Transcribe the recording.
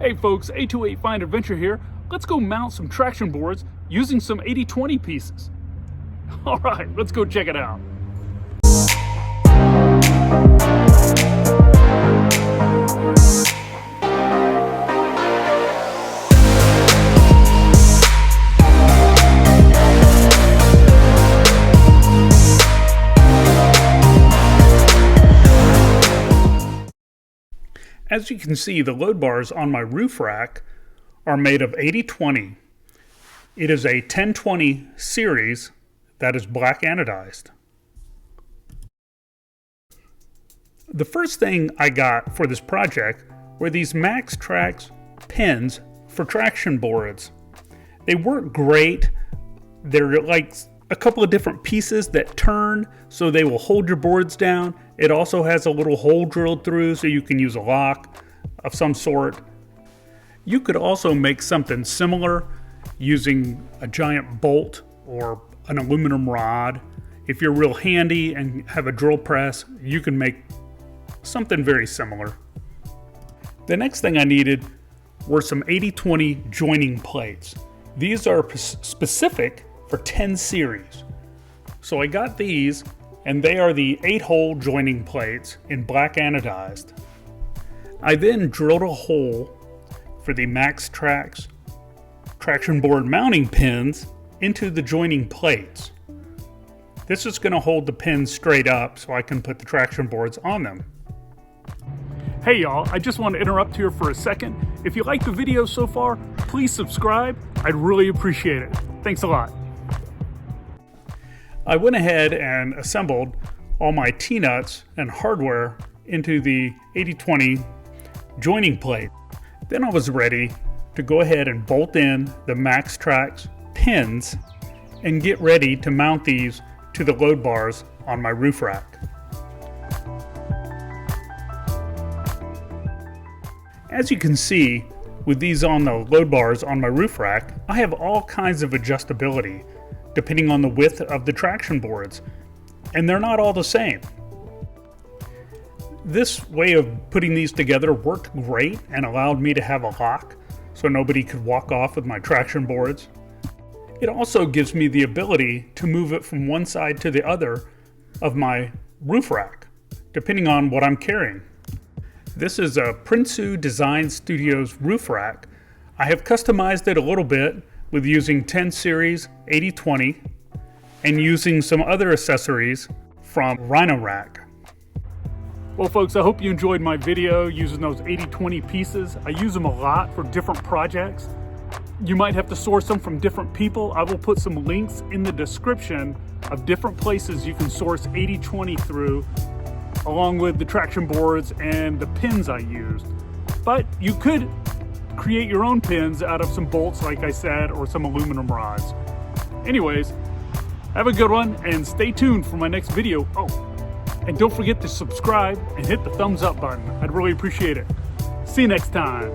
Hey folks, A28 Find Adventure here. Let's go mount some traction boards using some 80/20 pieces. All right, let's go check it out. As you can see, the load bars on my roof rack are made of 80/20. It is a 1020 series that is black anodized. The first thing I got for this project were these Max Trax pins for traction boards. They work great. They're like a couple of different pieces that turn so they will hold your boards down. It also has a little hole drilled through so you can use a lock of some sort. You could also make something similar using a giant bolt or an aluminum rod. If you're real handy and have a drill press, you can make something very similar. The next thing I needed were some 80/20 joining plates. These are specific for 10 series. So I got these, and they are the 8-hole joining plates in black anodized. I then drilled a hole for the Max Trax traction board mounting pins into the joining plates. This is going to hold the pins straight up so I can put the traction boards on them. Hey y'all, I just want to interrupt here for a second. If you like the video so far, please subscribe. I'd really appreciate it. Thanks a lot. I went ahead and assembled all my T-nuts and hardware into the 80/20 joining plate. Then I was ready to go ahead and bolt in the Max Trax pins and get ready to mount these to the load bars on my roof rack. As you can see, with these on the load bars on my roof rack, I have all kinds of adjustability depending on the width of the traction boards, and they're not all the same. This way of putting these together worked great and allowed me to have a lock so nobody could walk off with my traction boards. It also gives me the ability to move it from one side to the other of my roof rack, depending on what I'm carrying. This is a Prinsu Design Studios roof rack. I have customized it a little bit with using 10 series 80/20 and using some other accessories from Rhino Rack. Well folks, I hope you enjoyed my video using those 80/20 pieces. I use them a lot for different projects. You might have to source them from different people. I will put some links in the description of different places you can source 80/20 through, along with the traction boards and the pins I used. But you could create your own pins out of some bolts, like I said, or some aluminum rods. Anyways, have a good one and stay tuned for my next video. Oh, and don't forget to subscribe and hit the thumbs up button. I'd really appreciate it. See you next time.